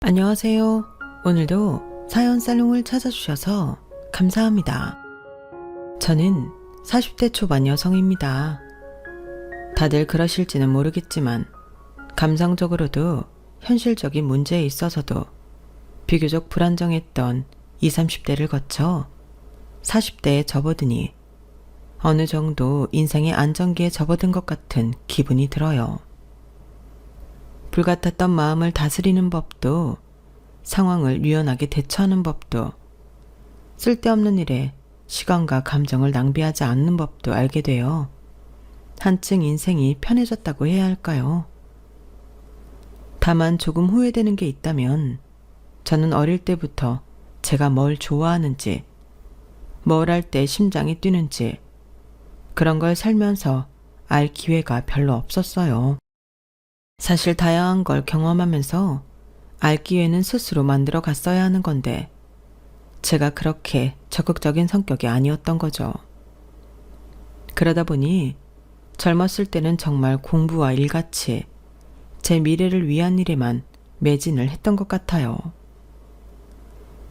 안녕하세요. 오늘도 사연 살롱을 찾아주셔서 감사합니다. 저는 40대 초반 여성입니다. 다들 그러실지는 모르겠지만 감성적으로도 현실적인 문제에 있어서도 비교적 불안정했던 20, 30대를 거쳐 40대에 접어드니 어느 정도 인생의 안정기에 접어든 것 같은 기분이 들어요. 불같았던 마음을 다스리는 법도, 상황을 유연하게 대처하는 법도, 쓸데없는 일에 시간과 감정을 낭비하지 않는 법도 알게 되어 한층 인생이 편해졌다고 해야 할까요? 다만 조금 후회되는 게 있다면 저는 어릴 때부터 제가 뭘 좋아하는지, 뭘 할 때 심장이 뛰는지 그런 걸 살면서 알 기회가 별로 없었어요. 사실 다양한 걸 경험하면서 알 기회는 스스로 만들어 갔어야 하는 건데 제가 그렇게 적극적인 성격이 아니었던 거죠. 그러다 보니 젊었을 때는 정말 공부와 일같이 제 미래를 위한 일에만 매진을 했던 것 같아요.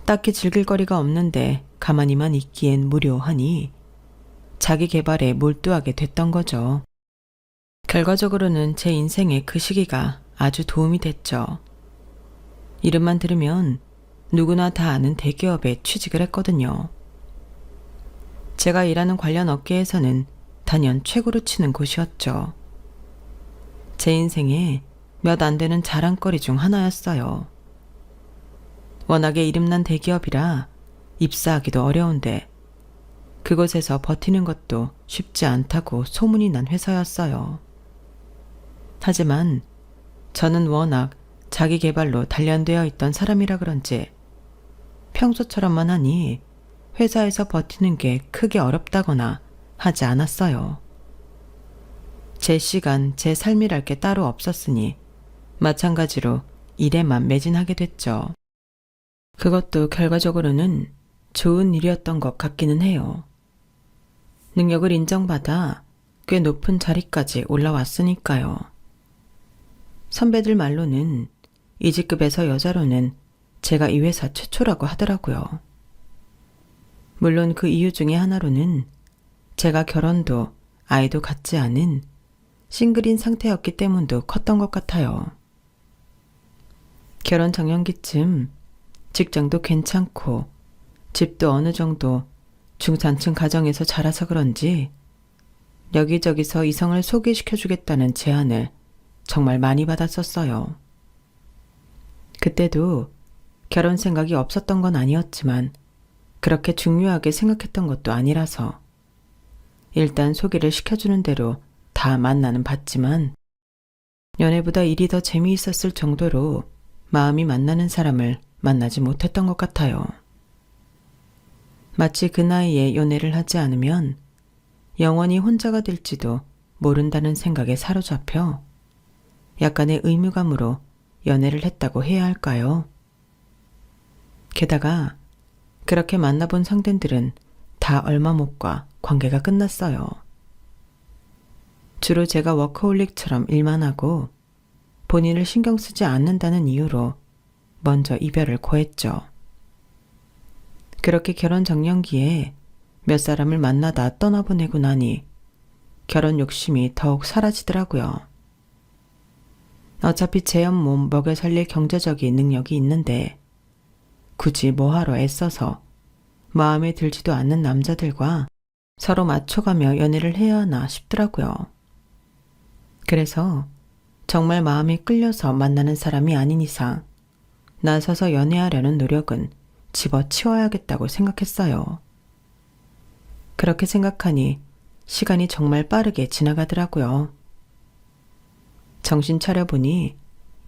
딱히 즐길 거리가 없는데 가만히만 있기엔 무료하니 자기 개발에 몰두하게 됐던 거죠. 결과적으로는 제 인생의 그 시기가 아주 도움이 됐죠. 이름만 들으면 누구나 다 아는 대기업에 취직을 했거든요. 제가 일하는 관련 업계에서는 단연 최고로 치는 곳이었죠. 제 인생에 몇 안 되는 자랑거리 중 하나였어요. 워낙에 이름난 대기업이라 입사하기도 어려운데 그곳에서 버티는 것도 쉽지 않다고 소문이 난 회사였어요. 하지만 저는 워낙 자기 개발로 단련되어 있던 사람이라 그런지 평소처럼만 하니 회사에서 버티는 게 크게 어렵다거나 하지 않았어요. 제 시간, 제 삶이랄 게 따로 없었으니 마찬가지로 일에만 매진하게 됐죠. 그것도 결과적으로는 좋은 일이었던 것 같기는 해요. 능력을 인정받아 꽤 높은 자리까지 올라왔으니까요. 선배들 말로는 이 직급에서 여자로는 제가 이 회사 최초라고 하더라고요. 물론 그 이유 중에 하나로는 제가 결혼도 아이도 갖지 않은 싱글인 상태였기 때문도 컸던 것 같아요. 결혼 정년기쯤 직장도 괜찮고 집도 어느 정도 중산층 가정에서 자라서 그런지 여기저기서 이성을 소개시켜주겠다는 제안을 정말 많이 받았었어요. 그때도 결혼 생각이 없었던 건 아니었지만 그렇게 중요하게 생각했던 것도 아니라서 일단 소개를 시켜주는 대로 다 만나는 봤지만 연애보다 일이 더 재미있었을 정도로 마음이 만나는 사람을 만나지 못했던 것 같아요. 마치 그 나이에 연애를 하지 않으면 영원히 혼자가 될지도 모른다는 생각에 사로잡혀 약간의 의무감으로 연애를 했다고 해야 할까요? 게다가 그렇게 만나본 상대들은 다 얼마 못 가 관계가 끝났어요. 주로 제가 워커홀릭처럼 일만 하고 본인을 신경 쓰지 않는다는 이유로 먼저 이별을 고했죠. 그렇게 결혼 정년기에 몇 사람을 만나다 떠나보내고 나니 결혼 욕심이 더욱 사라지더라고요. 어차피 제 옆몸 먹여 살릴 경제적인 능력이 있는데 굳이 뭐하러 애써서 마음에 들지도 않는 남자들과 서로 맞춰가며 연애를 해야 하나 싶더라고요. 그래서 정말 마음이 끌려서 만나는 사람이 아닌 이상 나서서 연애하려는 노력은 집어치워야겠다고 생각했어요. 그렇게 생각하니 시간이 정말 빠르게 지나가더라고요. 정신 차려보니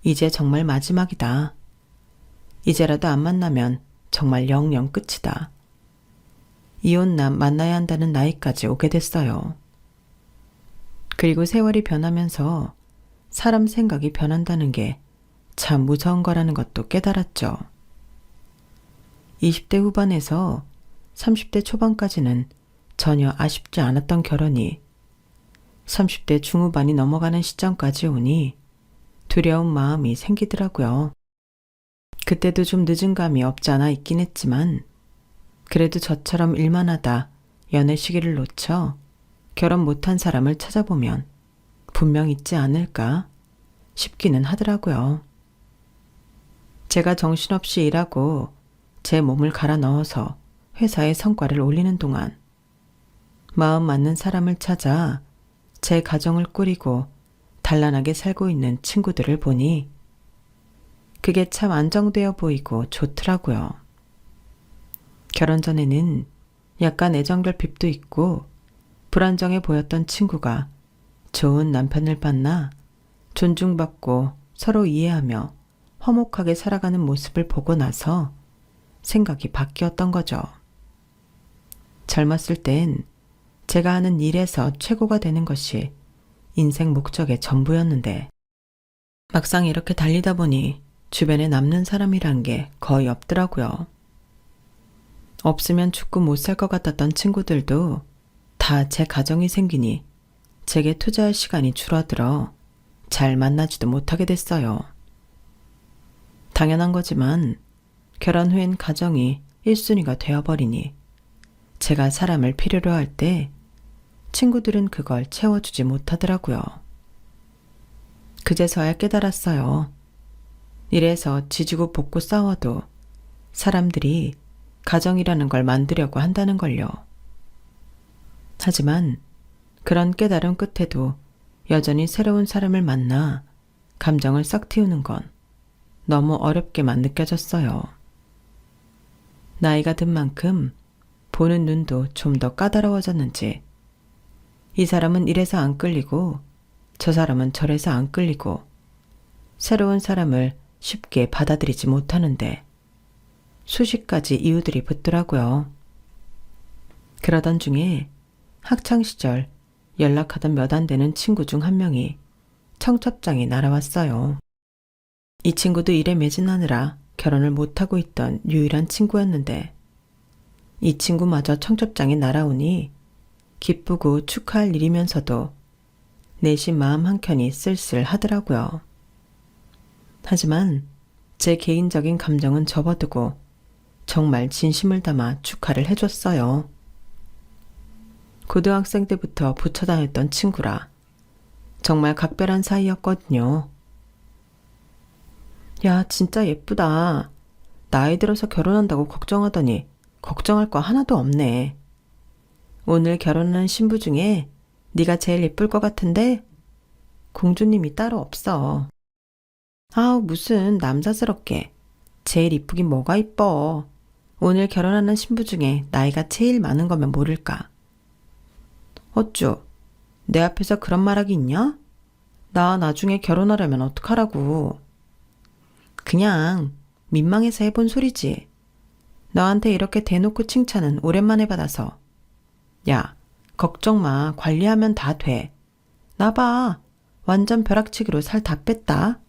이제 정말 마지막이다. 이제라도 안 만나면 정말 영영 끝이다. 이혼남 만나야 한다는 나이까지 오게 됐어요. 그리고 세월이 변하면서 사람 생각이 변한다는 게 참 무서운 거라는 것도 깨달았죠. 20대 후반에서 30대 초반까지는 전혀 아쉽지 않았던 결혼이 30대 중후반이 넘어가는 시점까지 오니 두려운 마음이 생기더라고요. 그때도 좀 늦은 감이 없지 않아 있긴 했지만 그래도 저처럼 일만 하다 연애 시기를 놓쳐 결혼 못한 사람을 찾아보면 분명 있지 않을까 싶기는 하더라고요. 제가 정신없이 일하고 제 몸을 갈아 넣어서 회사의 성과를 올리는 동안 마음 맞는 사람을 찾아 제 가정을 꾸리고 단란하게 살고 있는 친구들을 보니 그게 참 안정되어 보이고 좋더라고요. 결혼 전에는 약간 애정결핍도 있고 불안정해 보였던 친구가 좋은 남편을 만나 존중받고 서로 이해하며 화목하게 살아가는 모습을 보고 나서 생각이 바뀌었던 거죠. 젊었을 땐 제가 하는 일에서 최고가 되는 것이 인생 목적의 전부였는데 막상 이렇게 달리다 보니 주변에 남는 사람이란 게 거의 없더라고요. 없으면 죽고 못 살 것 같았던 친구들도 다 제 가정이 생기니 제게 투자할 시간이 줄어들어 잘 만나지도 못하게 됐어요. 당연한 거지만 결혼 후엔 가정이 1순위가 되어버리니 제가 사람을 필요로 할 때 친구들은 그걸 채워주지 못하더라고요. 그제서야 깨달았어요. 이래서 지지고 볶고 싸워도 사람들이 가정이라는 걸 만들려고 한다는 걸요. 하지만 그런 깨달음 끝에도 여전히 새로운 사람을 만나 감정을 싹 틔우는 건 너무 어렵게만 느껴졌어요. 나이가 든 만큼 보는 눈도 좀 더 까다로워졌는지 이 사람은 이래서 안 끌리고 저 사람은 저래서 안 끌리고 새로운 사람을 쉽게 받아들이지 못하는데 수십 가지 이유들이 붙더라고요. 그러던 중에 학창시절 연락하던 몇 안 되는 친구 중 한 명이 청첩장이 날아왔어요. 이 친구도 일에 매진하느라 결혼을 못하고 있던 유일한 친구였는데 이 친구마저 청첩장이 날아오니 기쁘고 축하할 일이면서도 내심 마음 한켠이 쓸쓸하더라고요. 하지만 제 개인적인 감정은 접어두고 정말 진심을 담아 축하를 해줬어요. 고등학생 때부터 붙어 다녔던 친구라 정말 각별한 사이였거든요. 야, 진짜 예쁘다. 나이 들어서 결혼한다고 걱정하더니 걱정할 거 하나도 없네. 오늘 결혼하는 신부 중에 네가 제일 예쁠 것 같은데 공주님이 따로 없어. 아우, 무슨 남사스럽게. 제일 이쁘긴 뭐가 이뻐. 오늘 결혼하는 신부 중에 나이가 제일 많은 거면 모를까. 어쭈, 내 앞에서 그런 말하기 있냐? 나 나중에 결혼하려면 어떡하라고. 그냥 민망해서 해본 소리지. 너한테 이렇게 대놓고 칭찬은 오랜만에 받아서. 야, 걱정 마. 관리하면 다 돼. 나 봐. 완전 벼락치기로 살 다 뺐다.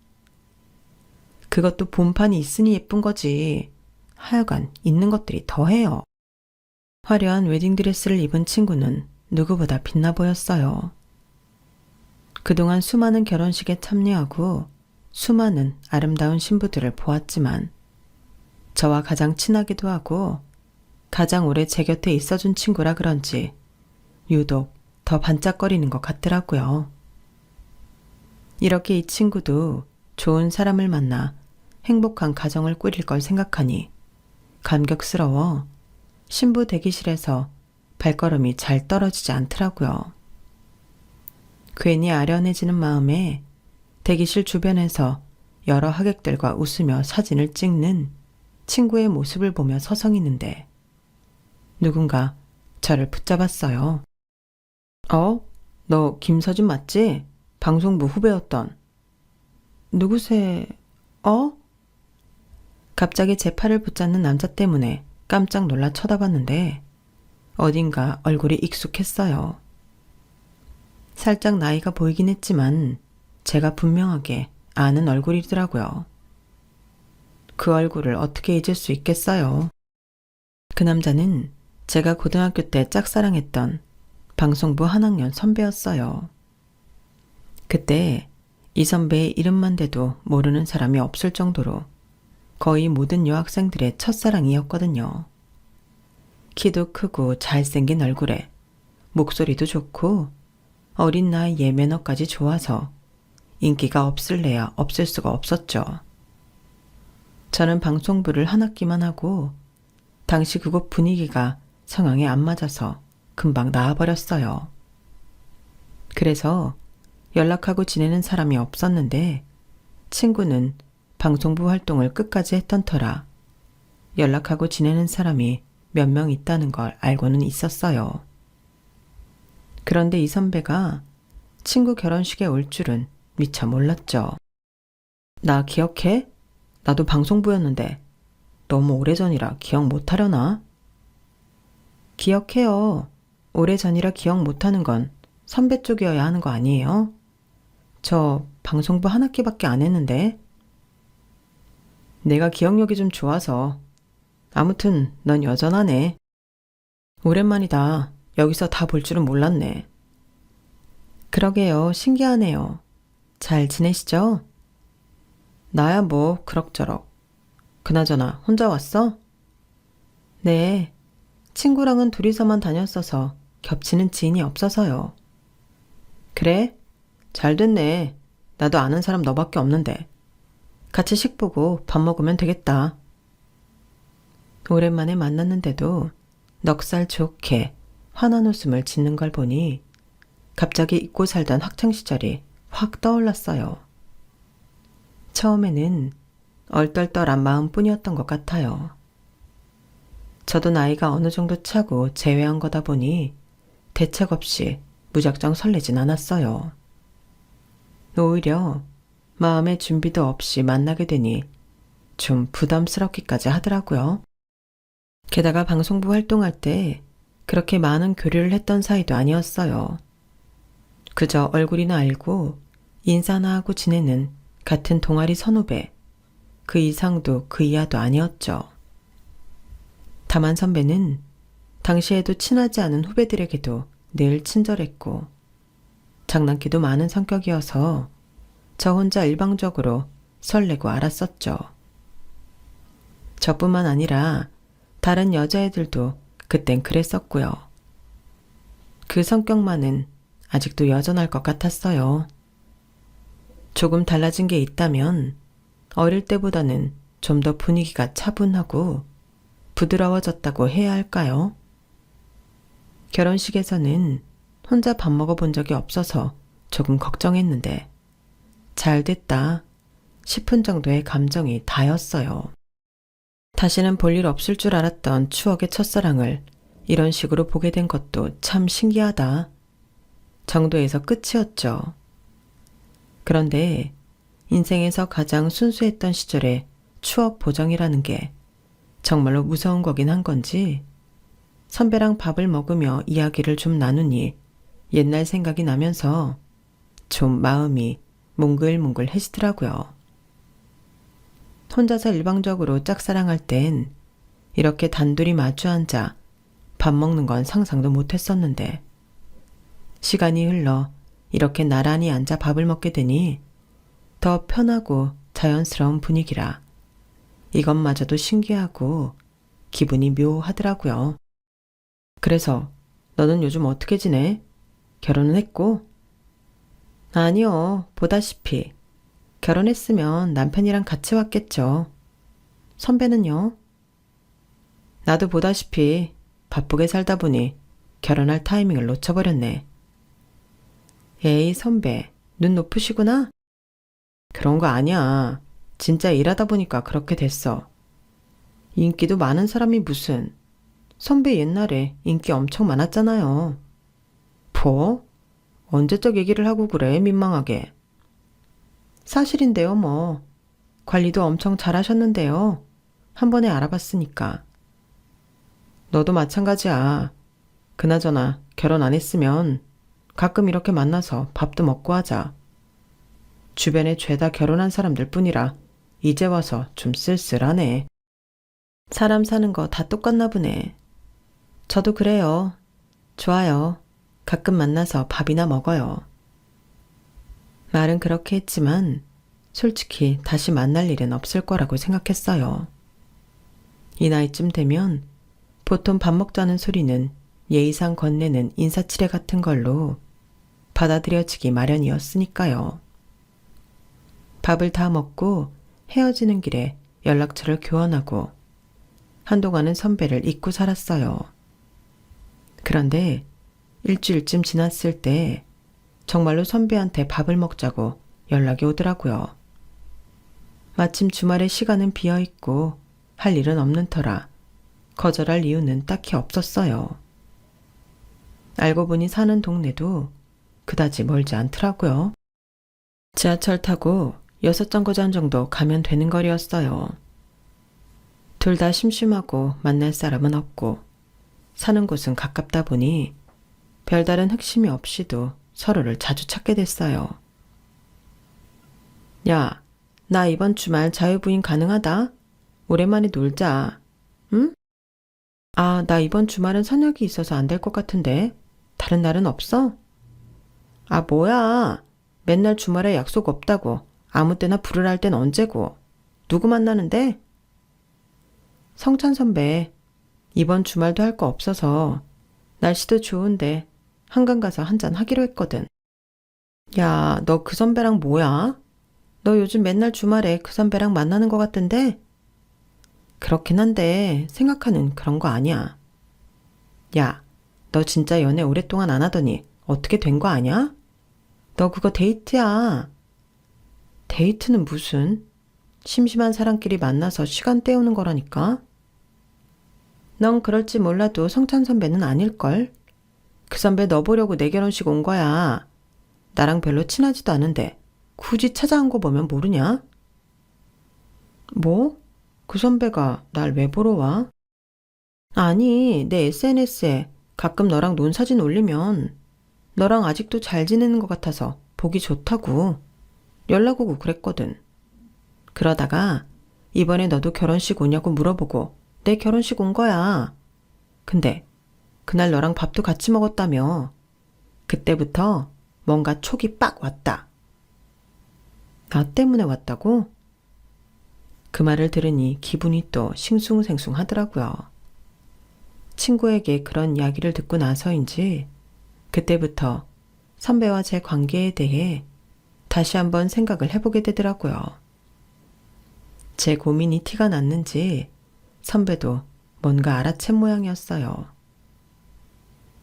그것도 본판이 있으니 예쁜 거지. 하여간 있는 것들이 더해요. 화려한 웨딩드레스를 입은 친구는 누구보다 빛나 보였어요. 그동안 수많은 결혼식에 참여하고 수많은 아름다운 신부들을 보았지만 저와 가장 친하기도 하고 가장 오래 제 곁에 있어준 친구라 그런지 유독 더 반짝거리는 것 같더라고요. 이렇게 이 친구도 좋은 사람을 만나 행복한 가정을 꾸릴 걸 생각하니 감격스러워 신부 대기실에서 발걸음이 잘 떨어지지 않더라고요. 괜히 아련해지는 마음에 대기실 주변에서 여러 하객들과 웃으며 사진을 찍는 친구의 모습을 보며 서성이는데 누군가 저를 붙잡았어요. 너 김서진 맞지? 방송부 후배였던. 누구세? 갑자기 제 팔을 붙잡는 남자 때문에 깜짝 놀라 쳐다봤는데 어딘가 얼굴이 익숙했어요. 살짝 나이가 보이긴 했지만 제가 분명하게 아는 얼굴이더라고요. 그 얼굴을 어떻게 잊을 수 있겠어요. 그 남자는 제가 고등학교 때 짝사랑했던 방송부 한 학년 선배였어요. 그때 이 선배의 이름만 대도 모르는 사람이 없을 정도로 거의 모든 여학생들의 첫사랑이었거든요. 키도 크고 잘생긴 얼굴에 목소리도 좋고 어린 나이에 매너까지 좋아서 인기가 없을래야 없을 수가 없었죠. 저는 방송부를 한 학기만 하고 당시 그곳 분위기가 성향에 안 맞아서 금방 나와버렸어요. 그래서 연락하고 지내는 사람이 없었는데 친구는 방송부 활동을 끝까지 했던 터라 연락하고 지내는 사람이 몇 명 있다는 걸 알고는 있었어요. 그런데 이 선배가 친구 결혼식에 올 줄은 미처 몰랐죠. 나 기억해? 나도 방송부였는데 너무 오래전이라 기억 못하려나? 기억해요. 오래전이라 기억 못하는 건 선배 쪽이어야 하는 거 아니에요? 저 방송부 한 학기밖에 안 했는데. 내가 기억력이 좀 좋아서. 아무튼 넌 여전하네. 오랜만이다. 여기서 다 볼 줄은 몰랐네. 그러게요. 신기하네요. 잘 지내시죠? 나야 뭐 그럭저럭. 그나저나 혼자 왔어? 네. 친구랑은 둘이서만 다녔어서 겹치는 지인이 없어서요. 그래? 잘 됐네. 나도 아는 사람 너밖에 없는데. 같이 식 보고 밥 먹으면 되겠다. 오랜만에 만났는데도 넉살 좋게 환한 웃음을 짓는 걸 보니 갑자기 잊고 살던 학창시절이 확 떠올랐어요. 처음에는 얼떨떨한 마음뿐이었던 것 같아요. 저도 나이가 어느 정도 차고 재회한 거다 보니 대책 없이 무작정 설레진 않았어요. 오히려 마음의 준비도 없이 만나게 되니 좀 부담스럽기까지 하더라고요. 게다가 방송부 활동할 때 그렇게 많은 교류를 했던 사이도 아니었어요. 그저 얼굴이나 알고 인사나 하고 지내는 같은 동아리 선후배, 그 이상도 그 이하도 아니었죠. 다만 선배는 당시에도 친하지 않은 후배들에게도 늘 친절했고 장난기도 많은 성격이어서 저 혼자 일방적으로 설레고 알았었죠. 저뿐만 아니라 다른 여자애들도 그땐 그랬었고요. 그 성격만은 아직도 여전할 것 같았어요. 조금 달라진 게 있다면 어릴 때보다는 좀 더 분위기가 차분하고 부드러워졌다고 해야 할까요? 결혼식에서는 혼자 밥 먹어본 적이 없어서 조금 걱정했는데 잘 됐다 싶은 정도의 감정이 다였어요. 다시는 볼 일 없을 줄 알았던 추억의 첫사랑을 이런 식으로 보게 된 것도 참 신기하다 정도에서 끝이었죠. 그런데 인생에서 가장 순수했던 시절의 추억 보정이라는 게 정말로 무서운 거긴 한 건지 선배랑 밥을 먹으며 이야기를 좀 나누니 옛날 생각이 나면서 좀 마음이 몽글몽글해지더라고요. 혼자서 일방적으로 짝사랑할 땐 이렇게 단둘이 마주 앉아 밥 먹는 건 상상도 못했었는데 시간이 흘러 이렇게 나란히 앉아 밥을 먹게 되니 더 편하고 자연스러운 분위기라 이것마저도 신기하고 기분이 묘하더라고요. 그래서 너는 요즘 어떻게 지내? 결혼은 했고? 아니요, 보다시피 결혼했으면 남편이랑 같이 왔겠죠. 선배는요? 나도 보다시피 바쁘게 살다 보니 결혼할 타이밍을 놓쳐버렸네. 에이, 선배, 눈 높으시구나? 그런 거 아니야. 진짜 일하다 보니까 그렇게 됐어. 인기도 많은 사람이 무슨. 선배 옛날에 인기 엄청 많았잖아요. 뭐? 언제적 얘기를 하고 그래, 민망하게. 사실인데요, 뭐. 관리도 엄청 잘하셨는데요. 한 번에 알아봤으니까. 너도 마찬가지야. 그나저나 결혼 안 했으면 가끔 이렇게 만나서 밥도 먹고 하자. 주변에 죄다 결혼한 사람들 뿐이라 이제 와서 좀 쓸쓸하네. 사람 사는 거 다 똑같나 보네. 저도 그래요. 좋아요. 가끔 만나서 밥이나 먹어요. 말은 그렇게 했지만 솔직히 다시 만날 일은 없을 거라고 생각했어요. 이 나이쯤 되면 보통 밥 먹자는 소리는 예의상 건네는 인사치레 같은 걸로 받아들여지기 마련이었으니까요. 밥을 다 먹고 헤어지는 길에 연락처를 교환하고 한동안은 선배를 잊고 살았어요. 그런데 일주일쯤 지났을 때 정말로 선배한테 밥을 먹자고 연락이 오더라고요. 마침 주말에 시간은 비어있고 할 일은 없는 터라 거절할 이유는 딱히 없었어요. 알고 보니 사는 동네도 그다지 멀지 않더라고요. 지하철 타고 6정거장 정도 가면 되는 거리였어요. 둘 다 심심하고 만날 사람은 없고 사는 곳은 가깝다 보니 별다른 흑심이 없이도 서로를 자주 찾게 됐어요. 야, 나 이번 주말 자유부인 가능하다. 오랜만에 놀자. 응? 아, 나 이번 주말은 선약이 있어서 안 될 것 같은데. 다른 날은 없어? 아, 뭐야. 맨날 주말에 약속 없다고. 아무 때나 부르라 할 땐 언제고. 누구 만나는데? 성찬 선배, 이번 주말도 할 거 없어서 날씨도 좋은데 한강 가서 한잔 하기로 했거든. 야, 너 그 선배랑 뭐야? 너 요즘 맨날 주말에 그 선배랑 만나는 것 같던데? 그렇긴 한데 생각하는 그런 거 아니야. 야, 너 진짜 연애 오랫동안 안 하더니 어떻게 된 거 아냐? 너 그거 데이트야. 데이트는 무슨? 심심한 사람끼리 만나서 시간 때우는 거라니까. 넌 그럴지 몰라도 성찬 선배는 아닐걸? 그 선배 너 보려고 내 결혼식 온 거야. 나랑 별로 친하지도 않은데 굳이 찾아온 거 보면 모르냐? 뭐? 그 선배가 날 왜 보러 와? 아니, 내 SNS에 가끔 너랑 논 사진 올리면 너랑 아직도 잘 지내는 것 같아서 보기 좋다고 연락 오고 그랬거든. 그러다가 이번에 너도 결혼식 오냐고 물어보고 내 결혼식 온 거야. 근데 그날 너랑 밥도 같이 먹었다며. 그때부터 뭔가 촉이 빡 왔다. 나 때문에 왔다고? 그 말을 들으니 기분이 또 싱숭생숭하더라고요. 친구에게 그런 이야기를 듣고 나서인지 그때부터 선배와 제 관계에 대해 다시 한번 생각을 해보게 되더라고요. 제 고민이 티가 났는지 선배도 뭔가 알아챈 모양이었어요.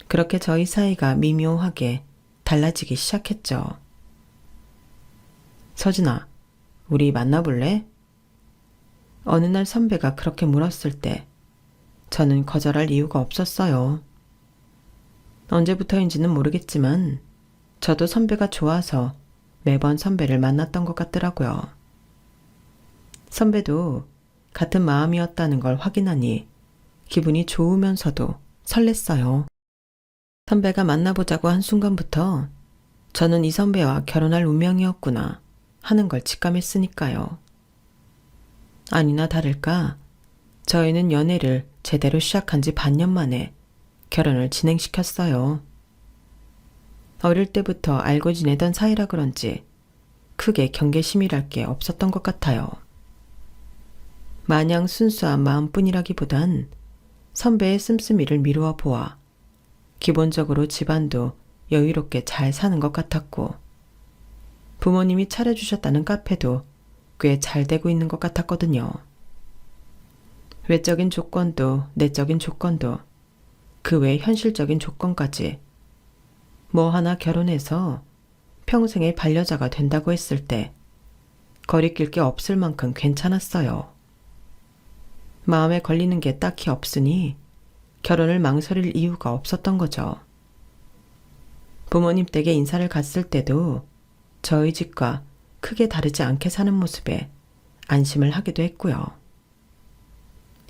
그렇게 저희 사이가 미묘하게 달라지기 시작했죠. 서진아, 우리 만나볼래? 어느 날 선배가 그렇게 물었을 때 저는 거절할 이유가 없었어요. 언제부터인지는 모르겠지만 저도 선배가 좋아서 매번 선배를 만났던 것 같더라고요. 선배도 같은 마음이었다는 걸 확인하니 기분이 좋으면서도 설렜어요. 선배가 만나보자고 한 순간부터 저는 이 선배와 결혼할 운명이었구나 하는 걸 직감했으니까요. 아니나 다를까 저희는 연애를 제대로 시작한 지 반년 만에 결혼을 진행시켰어요. 어릴 때부터 알고 지내던 사이라 그런지 크게 경계심이랄 게 없었던 것 같아요. 마냥 순수한 마음뿐이라기보단 선배의 씀씀이를 미루어 보아 기본적으로 집안도 여유롭게 잘 사는 것 같았고 부모님이 차려주셨다는 카페도 꽤 잘 되고 있는 것 같았거든요. 외적인 조건도 내적인 조건도 그 외 현실적인 조건까지 뭐 하나 결혼해서 평생의 반려자가 된다고 했을 때 거리낄 게 없을 만큼 괜찮았어요. 마음에 걸리는 게 딱히 없으니 결혼을 망설일 이유가 없었던 거죠. 부모님 댁에 인사를 갔을 때도 저희 집과 크게 다르지 않게 사는 모습에 안심을 하기도 했고요.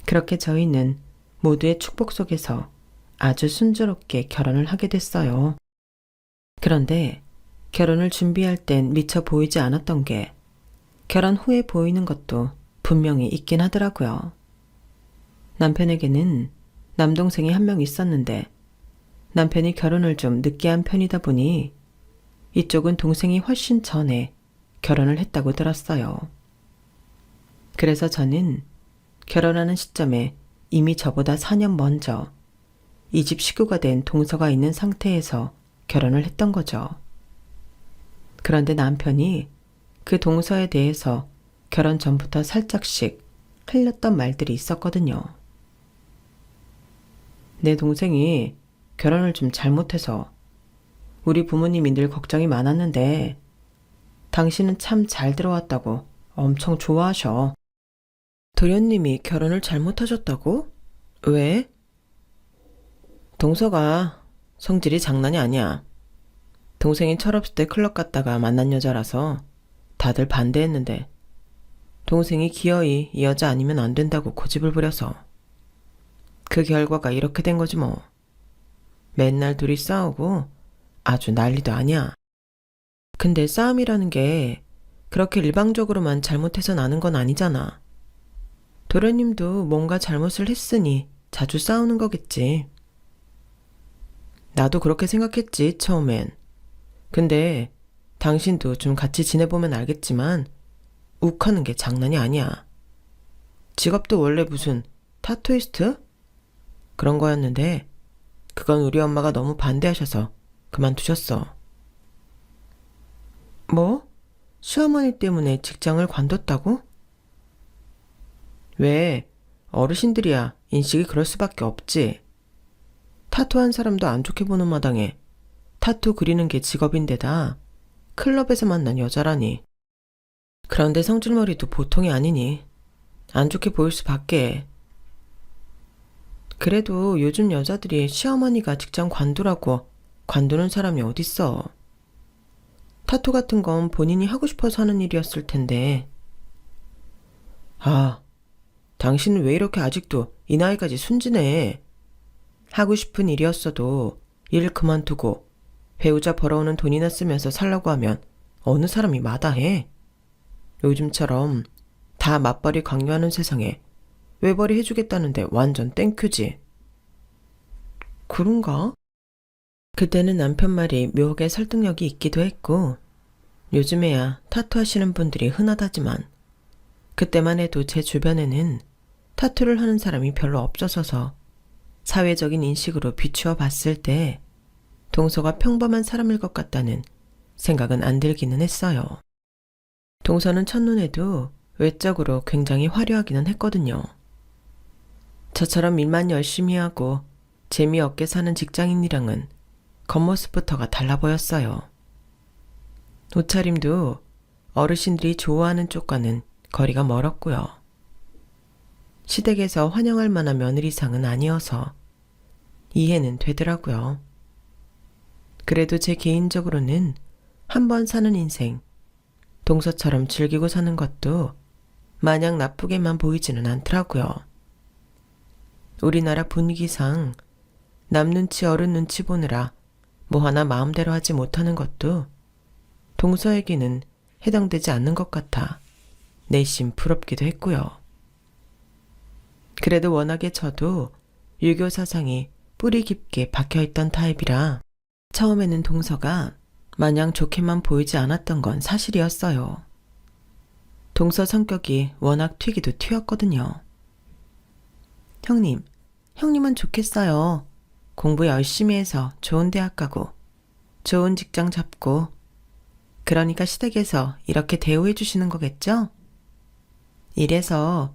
그렇게 저희는 모두의 축복 속에서 아주 순조롭게 결혼을 하게 됐어요. 그런데 결혼을 준비할 땐 미처 보이지 않았던 게 결혼 후에 보이는 것도 분명히 있긴 하더라고요. 남편에게는 남동생이 한 명 있었는데 남편이 결혼을 좀 늦게 한 편이다 보니 이쪽은 동생이 훨씬 전에 결혼을 했다고 들었어요. 그래서 저는 결혼하는 시점에 이미 저보다 4년 먼저 이 집 식구가 된 동서가 있는 상태에서 결혼을 했던 거죠. 그런데 남편이 그 동서에 대해서 결혼 전부터 살짝씩 흘렸던 말들이 있었거든요. 내 동생이 결혼을 좀 잘못해서 우리 부모님이 늘 걱정이 많았는데 당신은 참 잘 들어왔다고 엄청 좋아하셔. 도련님이 결혼을 잘못하셨다고? 왜? 동서가 성질이 장난이 아니야. 동생이 철없을 때 클럽 갔다가 만난 여자라서 다들 반대했는데 동생이 기어이 이 여자 아니면 안 된다고 고집을 부려서 그 결과가 이렇게 된 거지 뭐. 맨날 둘이 싸우고 아주 난리도 아니야. 근데 싸움이라는 게 그렇게 일방적으로만 잘못해서 나는 건 아니잖아. 도련님도 뭔가 잘못을 했으니 자주 싸우는 거겠지. 나도 그렇게 생각했지, 처음엔. 근데 당신도 좀 같이 지내보면 알겠지만 욱하는 게 장난이 아니야. 직업도 원래 무슨 타투이스트? 그런 거였는데 그건 우리 엄마가 너무 반대하셔서 그만두셨어. 뭐? 시어머니 때문에 직장을 관뒀다고? 왜? 어르신들이야 인식이 그럴 수밖에 없지. 타투한 사람도 안 좋게 보는 마당에 타투 그리는 게 직업인데다 클럽에서 만난 여자라니. 그런데 성질머리도 보통이 아니니 안 좋게 보일 수밖에. 그래도 요즘 여자들이 시어머니가 직장 관두라고 관두는 사람이 어딨어. 타투 같은 건 본인이 하고 싶어서 하는 일이었을 텐데. 아, 당신은 왜 이렇게 아직도 이 나이까지 순진해? 하고 싶은 일이었어도 일 그만두고 배우자 벌어오는 돈이나 쓰면서 살라고 하면 어느 사람이 마다해? 요즘처럼 다 맞벌이 강요하는 세상에 외벌이 해주겠다는데 완전 땡큐지. 그런가? 그때는 남편 말이 묘하게 설득력이 있기도 했고 요즘에야 타투 하시는 분들이 흔하다지만 그때만 해도 제 주변에는 타투를 하는 사람이 별로 없어서서 사회적인 인식으로 비추어 봤을 때 동서가 평범한 사람일 것 같다는 생각은 안 들기는 했어요. 동서는 첫눈에도 외적으로 굉장히 화려하기는 했거든요. 저처럼 일만 열심히 하고 재미없게 사는 직장인이랑은 겉모습부터가 달라 보였어요. 옷차림도 어르신들이 좋아하는 쪽과는 거리가 멀었고요. 시댁에서 환영할 만한 며느리상은 아니어서 이해는 되더라고요. 그래도 제 개인적으로는 한 번 사는 인생, 동서처럼 즐기고 사는 것도 마냥 나쁘게만 보이지는 않더라고요. 우리나라 분위기상 남 눈치 어른 눈치 보느라 뭐 하나 마음대로 하지 못하는 것도 동서에게는 해당되지 않는 것 같아 내심 부럽기도 했고요. 그래도 워낙에 저도 유교 사상이 뿌리 깊게 박혀있던 타입이라 처음에는 동서가 마냥 좋게만 보이지 않았던 건 사실이었어요. 동서 성격이 워낙 튀기도 튀었거든요. 형님은 좋겠어요. 공부 열심히 해서 좋은 대학 가고 좋은 직장 잡고 그러니까 시댁에서 이렇게 대우해 주시는 거겠죠? 이래서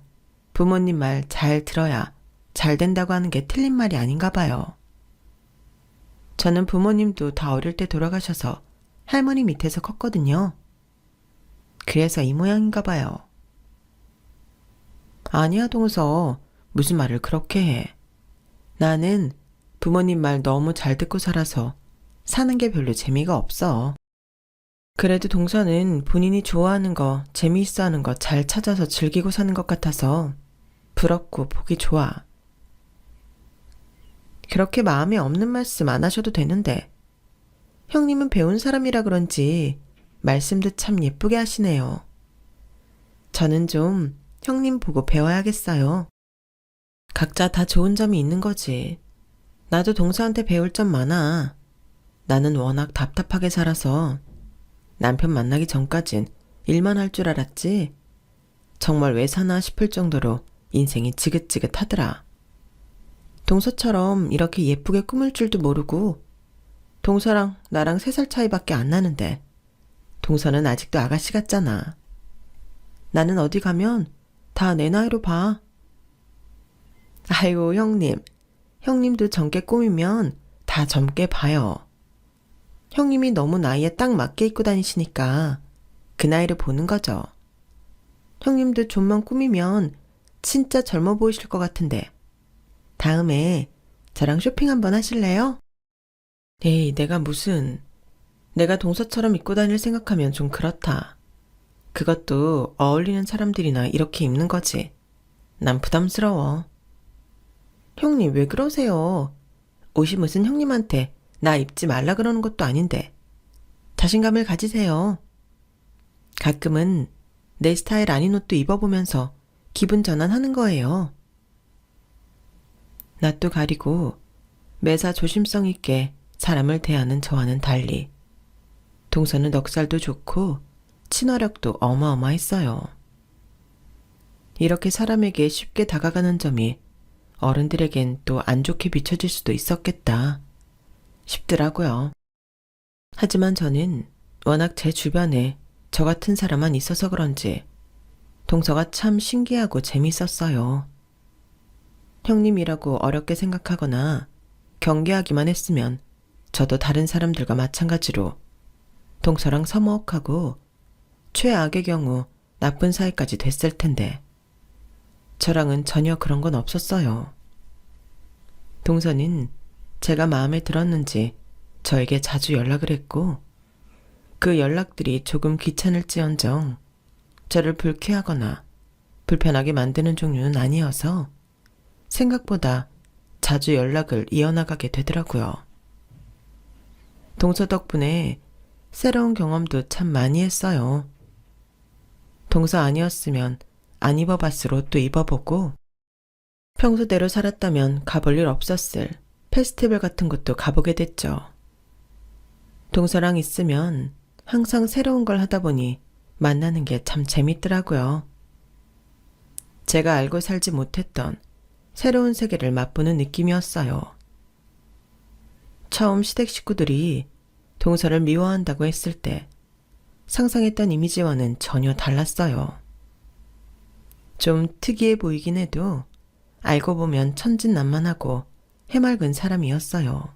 부모님 말 잘 들어야 잘 된다고 하는 게 틀린 말이 아닌가 봐요. 저는 부모님도 다 어릴 때 돌아가셔서 할머니 밑에서 컸거든요. 그래서 이 모양인가 봐요. 아니야, 동서. 무슨 말을 그렇게 해. 나는 부모님 말 너무 잘 듣고 살아서 사는 게 별로 재미가 없어. 그래도 동서는 본인이 좋아하는 거, 재미있어 하는 거 잘 찾아서 즐기고 사는 것 같아서 부럽고 보기 좋아. 그렇게 마음에 없는 말씀 안 하셔도 되는데 형님은 배운 사람이라 그런지 말씀도 참 예쁘게 하시네요. 저는 좀 형님 보고 배워야겠어요. 각자 다 좋은 점이 있는 거지. 나도 동서한테 배울 점 많아. 나는 워낙 답답하게 살아서 남편 만나기 전까진 일만 할 줄 알았지? 정말 왜 사나 싶을 정도로 인생이 지긋지긋하더라. 동서처럼 이렇게 예쁘게 꾸밀 줄도 모르고 동서랑 나랑 3살 차이밖에 안 나는데 동서는 아직도 아가씨 같잖아. 나는 어디 가면 다 내 나이로 봐. 아이고 형님, 형님도 젊게 꾸미면 다 젊게 봐요. 형님이 너무 나이에 딱 맞게 입고 다니시니까 그 나이를 보는 거죠. 형님도 좀만 꾸미면 진짜 젊어 보이실 것 같은데 다음에 저랑 쇼핑 한번 하실래요? 에이, 내가 무슨... 내가 동서처럼 입고 다닐 생각하면 좀 그렇다. 그것도 어울리는 사람들이나 이렇게 입는 거지. 난 부담스러워. 형님 왜 그러세요? 옷이 무슨 형님한테 나 입지 말라 그러는 것도 아닌데. 자신감을 가지세요. 가끔은 내 스타일 아닌 옷도 입어보면서 기분 전환하는 거예요. 낯도 가리고 매사 조심성 있게 사람을 대하는 저와는 달리 동서는 넉살도 좋고 친화력도 어마어마했어요. 이렇게 사람에게 쉽게 다가가는 점이 어른들에겐 또 안 좋게 비춰질 수도 있었겠다 싶더라고요. 하지만 저는 워낙 제 주변에 저 같은 사람만 있어서 그런지 동서가 참 신기하고 재밌었어요. 형님이라고 어렵게 생각하거나 경계하기만 했으면 저도 다른 사람들과 마찬가지로 동서랑 서먹하고 최악의 경우 나쁜 사이까지 됐을 텐데 저랑은 전혀 그런 건 없었어요. 동서는 제가 마음에 들었는지 저에게 자주 연락을 했고 그 연락들이 조금 귀찮을지언정 저를 불쾌하거나 불편하게 만드는 종류는 아니어서 생각보다 자주 연락을 이어나가게 되더라고요. 동서 덕분에 새로운 경험도 참 많이 했어요. 동서 아니었으면 안 입어봤을 옷도 입어보고 평소대로 살았다면 가볼 일 없었을 페스티벌 같은 것도 가보게 됐죠. 동서랑 있으면 항상 새로운 걸 하다 보니 만나는 게 참 재밌더라고요. 제가 알고 살지 못했던 새로운 세계를 맛보는 느낌이었어요. 처음 시댁 식구들이 동서를 미워한다고 했을 때 상상했던 이미지와는 전혀 달랐어요. 좀 특이해 보이긴 해도 알고 보면 천진난만하고 해맑은 사람이었어요.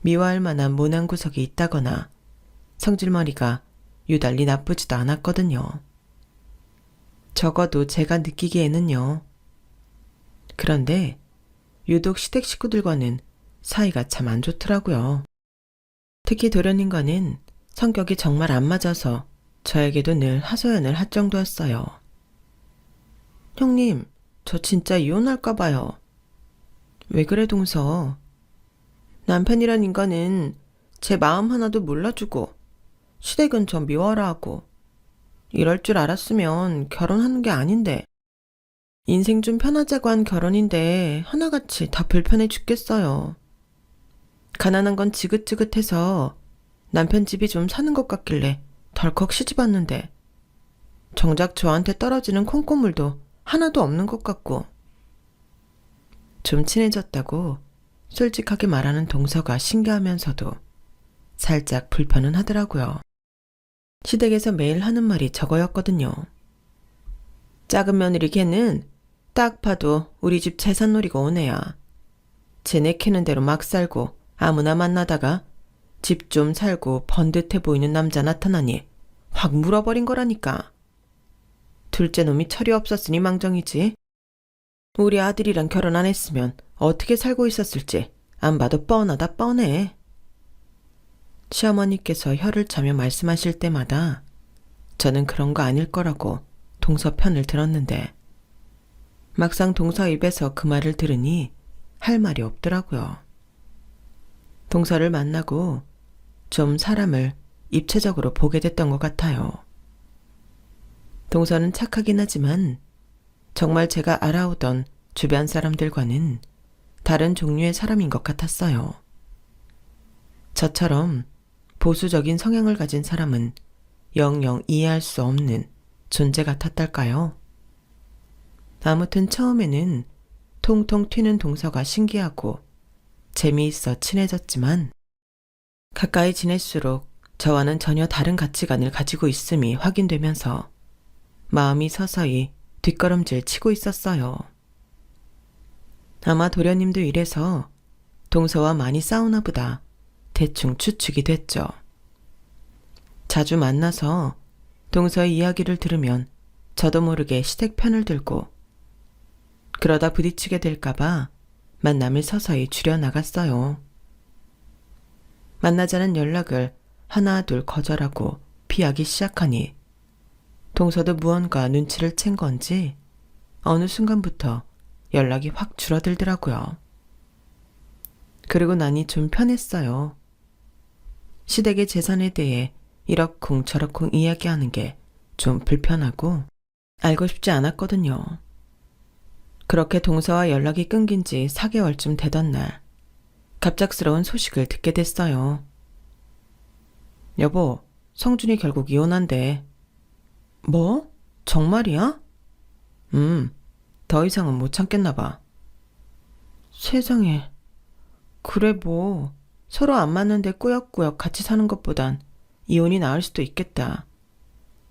미워할 만한 모난 구석이 있다거나 성질머리가 유달리 나쁘지도 않았거든요. 적어도 제가 느끼기에는요. 그런데 유독 시댁 식구들과는 사이가 참 안 좋더라고요. 특히 도련님과는 성격이 정말 안 맞아서 저에게도 늘 하소연을 할 정도였어요. 형님, 저 진짜 이혼할까 봐요. 왜 그래 동서? 남편이란 인간은 제 마음 하나도 몰라주고 시댁은 저 미워라 하고 이럴 줄 알았으면 결혼하는 게 아닌데 인생 좀 편하자고 한 결혼인데 하나같이 다 불편해 죽겠어요. 가난한 건 지긋지긋해서 남편 집이 좀 사는 것 같길래 덜컥 시집 왔는데 정작 저한테 떨어지는 콩고물도 하나도 없는 것 같고 좀 친해졌다고 솔직하게 말하는 동서가 신기하면서도 살짝 불편은 하더라고요. 시댁에서 매일 하는 말이 저거였거든요. 작은 며느리 걔는 딱 봐도 우리 집 재산 노리고 온 애야. 쟤네 캐는 대로 막 살고 아무나 만나다가 집 좀 살고 번듯해 보이는 남자 나타나니 확 물어버린 거라니까. 둘째 놈이 철이 없었으니 망정이지. 우리 아들이랑 결혼 안 했으면 어떻게 살고 있었을지 안 봐도 뻔하다 뻔해. 시어머니께서 혀를 차며 말씀하실 때마다 저는 그런 거 아닐 거라고 동서 편을 들었는데 막상 동서 입에서 그 말을 들으니 할 말이 없더라고요. 동서를 만나고 좀 사람을 입체적으로 보게 됐던 것 같아요. 동서는 착하긴 하지만 정말 제가 알아오던 주변 사람들과는 다른 종류의 사람인 것 같았어요. 저처럼 보수적인 성향을 가진 사람은 영영 이해할 수 없는 존재 같았달까요? 아무튼 처음에는 통통 튀는 동서가 신기하고 재미있어 친해졌지만 가까이 지낼수록 저와는 전혀 다른 가치관을 가지고 있음이 확인되면서 마음이 서서히 뒷걸음질 치고 있었어요. 아마 도련님도 이래서 동서와 많이 싸우나 보다 대충 추측이 됐죠. 자주 만나서 동서의 이야기를 들으면 저도 모르게 시댁 편을 들고 그러다 부딪히게 될까봐 만남을 서서히 줄여나갔어요. 만나자는 연락을 하나 둘 거절하고 피하기 시작하니 동서도 무언가 눈치를 챈 건지 어느 순간부터 연락이 확 줄어들더라고요. 그리고 나니 좀 편했어요. 시댁의 재산에 대해 이러쿵 저러쿵 이야기하는 게 좀 불편하고 알고 싶지 않았거든요. 그렇게 동서와 연락이 끊긴 지 4개월쯤 되던 날 갑작스러운 소식을 듣게 됐어요. 여보, 성준이 결국 이혼한대. 뭐? 정말이야? 더 이상은 못 참겠나 봐. 세상에. 그래 뭐 서로 안 맞는데 꾸역꾸역 같이 사는 것보단 이혼이 나을 수도 있겠다.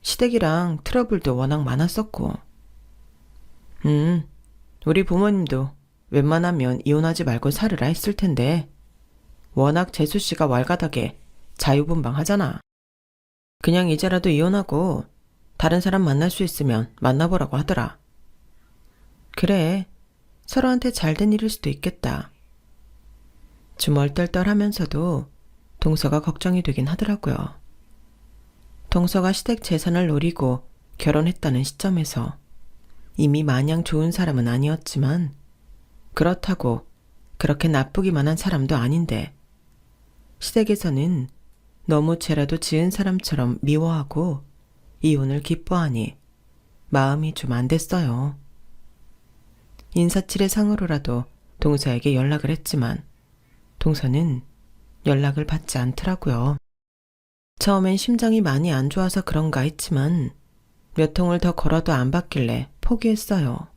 시댁이랑 트러블도 워낙 많았었고. 우리 부모님도 웬만하면 이혼하지 말고 살으라 했을 텐데 워낙 재수씨가 왈가닥에 자유분방하잖아. 그냥 이제라도 이혼하고 다른 사람 만날 수 있으면 만나보라고 하더라. 그래, 서로한테 잘된 일일 수도 있겠다. 좀 얼떨떨하면서도 동서가 걱정이 되긴 하더라고요. 동서가 시댁 재산을 노리고 결혼했다는 시점에서 이미 마냥 좋은 사람은 아니었지만 그렇다고 그렇게 나쁘기만 한 사람도 아닌데 시댁에서는 너무 죄라도 지은 사람처럼 미워하고 이혼을 기뻐하니 마음이 좀 안 됐어요. 인사치레 상으로라도 동서에게 연락을 했지만 동서는 연락을 받지 않더라고요. 처음엔 심장이 많이 안 좋아서 그런가 했지만 몇 통을 더 걸어도 안 받길래 포기했어요.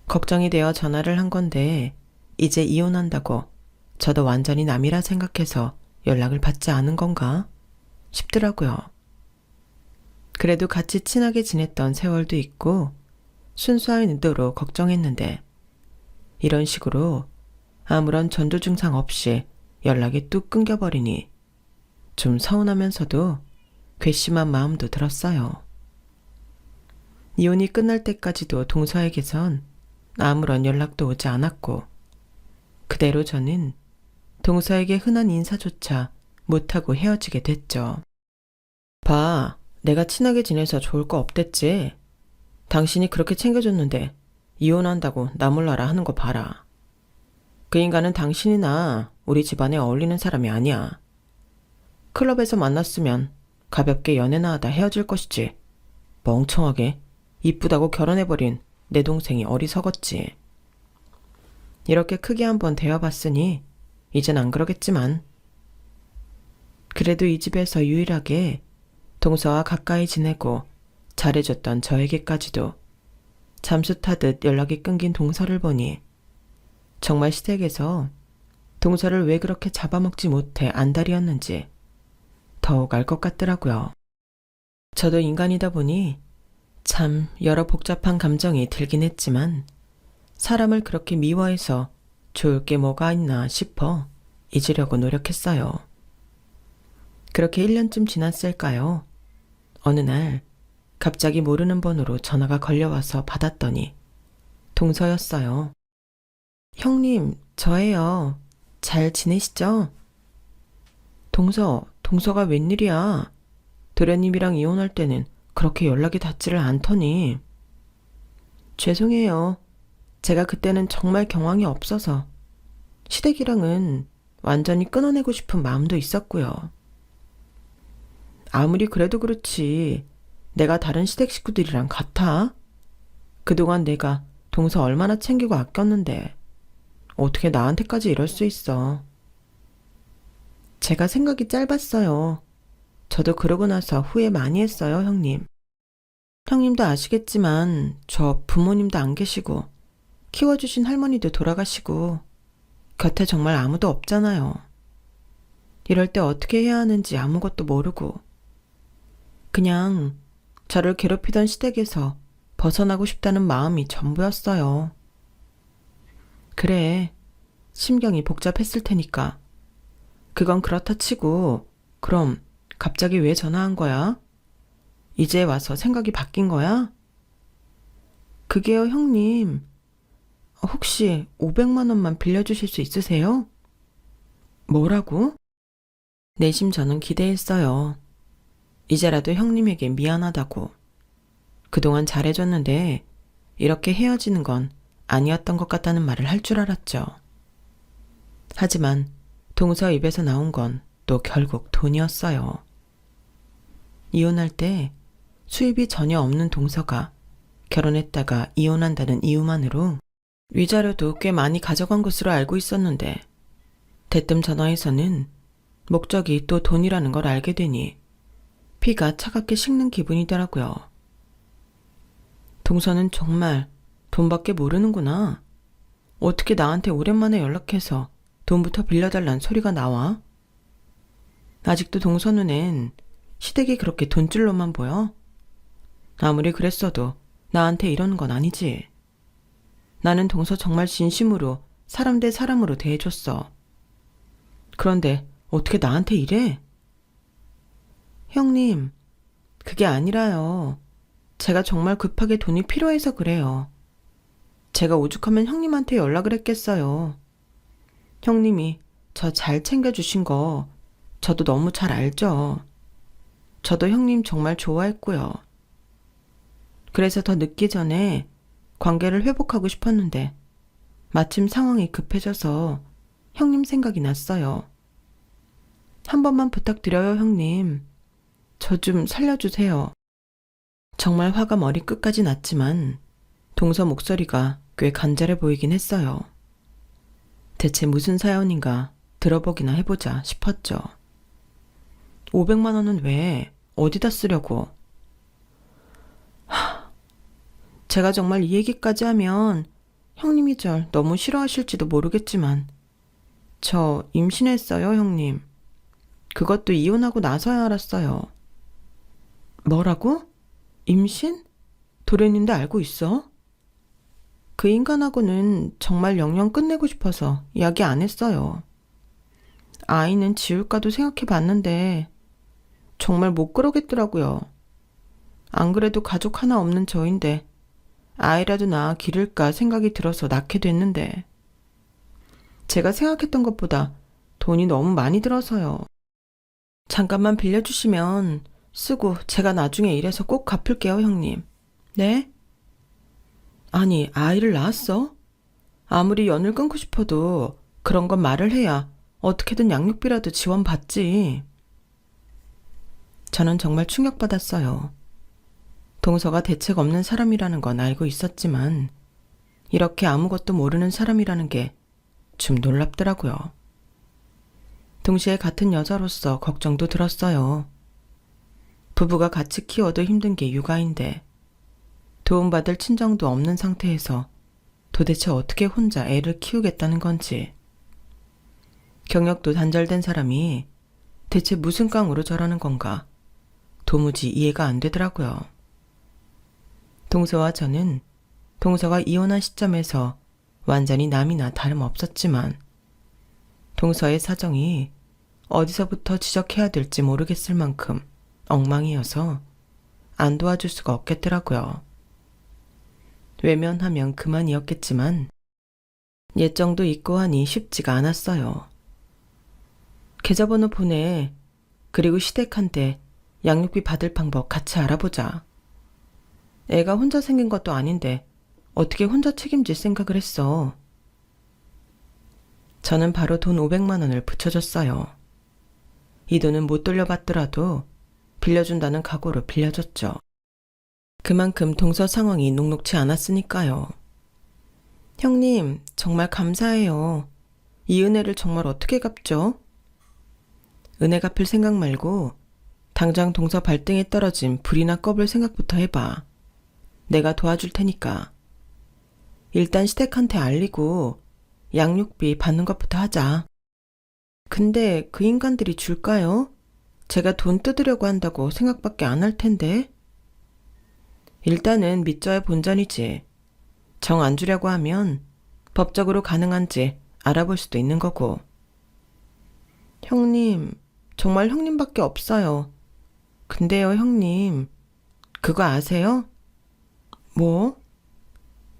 걱정이 되어 전화를 한 건데 이제 이혼한다고 저도 완전히 남이라 생각해서 연락을 받지 않은 건가 싶더라고요. 그래도 같이 친하게 지냈던 세월도 있고 순수한 의도로 걱정했는데 이런 식으로 아무런 전조 증상 없이 연락이 뚝 끊겨버리니 좀 서운하면서도 괘씸한 마음도 들었어요. 이혼이 끝날 때까지도 동서에게선 아무런 연락도 오지 않았고 그대로 저는 동서에게 흔한 인사조차 못하고 헤어지게 됐죠. 봐, 내가 친하게 지내서 좋을 거 없댔지. 당신이 그렇게 챙겨줬는데 이혼한다고 나 몰라라 하는 거 봐라. 그 인간은 당신이나 우리 집안에 어울리는 사람이 아니야. 클럽에서 만났으면 가볍게 연애나 하다 헤어질 것이지. 멍청하게 이쁘다고 결혼해버린 내 동생이 어리석었지. 이렇게 크게 한번 대화봤으니 이젠 안 그러겠지만 그래도 이 집에서 유일하게 동서와 가까이 지내고 잘해줬던 저에게까지도 잠수 타듯 연락이 끊긴 동서를 보니 정말 시댁에서 동서를 왜 그렇게 잡아먹지 못해 안달이었는지 더욱 알 것 같더라고요. 저도 인간이다 보니 참 여러 복잡한 감정이 들긴 했지만 사람을 그렇게 미워해서 좋을 게 뭐가 있나 싶어 잊으려고 노력했어요. 그렇게 1년쯤 지났을까요? 어느 날 갑자기 모르는 번호로 전화가 걸려와서 받았더니 동서였어요. 형님, 저예요. 잘 지내시죠? 동서가 웬일이야? 도련님이랑 이혼할 때는 그렇게 연락이 닿지를 않더니. 죄송해요. 제가 그때는 정말 경황이 없어서 시댁이랑은 완전히 끊어내고 싶은 마음도 있었고요. 아무리 그래도 그렇지 내가 다른 시댁 식구들이랑 같아? 그동안 내가 동서 얼마나 챙기고 아꼈는데 어떻게 나한테까지 이럴 수 있어. 제가 생각이 짧았어요. 저도 그러고 나서 후회 많이 했어요, 형님. 형님도 아시겠지만 저 부모님도 안 계시고 키워주신 할머니도 돌아가시고 곁에 정말 아무도 없잖아요. 이럴 때 어떻게 해야 하는지 아무것도 모르고 그냥 저를 괴롭히던 시댁에서 벗어나고 싶다는 마음이 전부였어요. 그래, 심경이 복잡했을 테니까. 그건 그렇다 치고 그럼 갑자기 왜 전화한 거야? 이제 와서 생각이 바뀐 거야? 그게요, 형님. 혹시 500만 원만 빌려주실 수 있으세요? 뭐라고? 내심 저는 기대했어요. 이제라도 형님에게 미안하다고. 그동안 잘해줬는데 이렇게 헤어지는 건 아니었던 것 같다는 말을 할 줄 알았죠. 하지만 동서 입에서 나온 건 또 결국 돈이었어요. 이혼할 때 수입이 전혀 없는 동서가 결혼했다가 이혼한다는 이유만으로 위자료도 꽤 많이 가져간 것으로 알고 있었는데 대뜸 전화해서는 목적이 또 돈이라는 걸 알게 되니 피가 차갑게 식는 기분이더라고요. 동서는 정말 돈밖에 모르는구나. 어떻게 나한테 오랜만에 연락해서 돈부터 빌려달란 소리가 나와? 아직도 동서 눈엔 시댁이 그렇게 돈줄로만 보여? 아무리 그랬어도 나한테 이러는 건 아니지. 나는 동서 정말 진심으로 사람 대 사람으로 대해줬어. 그런데 어떻게 나한테 이래? 형님, 그게 아니라요. 제가 정말 급하게 돈이 필요해서 그래요. 제가 오죽하면 형님한테 연락을 했겠어요. 형님이 저 잘 챙겨주신 거 저도 너무 잘 알죠. 저도 형님 정말 좋아했고요. 그래서 더 늦기 전에 관계를 회복하고 싶었는데 마침 상황이 급해져서 형님 생각이 났어요. 한 번만 부탁드려요, 형님. 저 좀 살려주세요. 정말 화가 머리끝까지 났지만 동서 목소리가 꽤 간절해 보이긴 했어요. 대체 무슨 사연인가 들어보기나 해보자 싶었죠. 500만 원은 왜? 어디다 쓰려고? 제가 정말 이 얘기까지 하면 형님이 절 너무 싫어하실지도 모르겠지만 저 임신했어요, 형님. 그것도 이혼하고 나서야 알았어요. 뭐라고? 임신? 도련님도 알고 있어? 그 인간하고는 정말 영영 끝내고 싶어서 이야기 안 했어요. 아이는 지울까도 생각해 봤는데 정말 못 그러겠더라고요. 안 그래도 가족 하나 없는 저인데 아이라도 낳아 기를까 생각이 들어서 낳게 됐는데 제가 생각했던 것보다 돈이 너무 많이 들어서요. 잠깐만 빌려주시면 쓰고 제가 나중에 일해서 꼭 갚을게요, 형님. 네? 아니, 아이를 낳았어? 아무리 연을 끊고 싶어도 그런 건 말을 해야 어떻게든 양육비라도 지원받지. 저는 정말 충격받았어요. 동서가 대책 없는 사람이라는 건 알고 있었지만 이렇게 아무것도 모르는 사람이라는 게 좀 놀랍더라고요. 동시에 같은 여자로서 걱정도 들었어요. 부부가 같이 키워도 힘든 게 육아인데 도움받을 친정도 없는 상태에서 도대체 어떻게 혼자 애를 키우겠다는 건지. 경력도 단절된 사람이 대체 무슨 깡으로 저러는 건가 도무지 이해가 안 되더라고요. 동서와 저는 동서가 이혼한 시점에서 완전히 남이나 다름없었지만 동서의 사정이 어디서부터 지적해야 될지 모르겠을 만큼 엉망이어서 안 도와줄 수가 없겠더라고요. 외면하면 그만이었겠지만 예정도 있고 하니 쉽지가 않았어요. 계좌번호 보내. 그리고 시댁한테 양육비 받을 방법 같이 알아보자. 애가 혼자 생긴 것도 아닌데 어떻게 혼자 책임질 생각을 했어. 저는 바로 돈 500만 원을 붙여줬어요. 이 돈은 못 돌려받더라도 빌려준다는 각오로 빌려줬죠. 그만큼 동서 상황이 녹록치 않았으니까요. 형님, 정말 감사해요. 이 은혜를 정말 어떻게 갚죠? 은혜 갚을 생각 말고 당장 동서 발등에 떨어진 불이나 꺼볼 생각부터 해봐. 내가 도와줄 테니까. 일단 시댁한테 알리고 양육비 받는 것부터 하자. 근데 그 인간들이 줄까요? 제가 돈 뜯으려고 한다고 생각밖에 안 할 텐데. 일단은 믿져야 본전이지. 정 안 주려고 하면 법적으로 가능한지 알아볼 수도 있는 거고. 형님, 정말 형님밖에 없어요. 근데요, 형님, 그거 아세요? 뭐?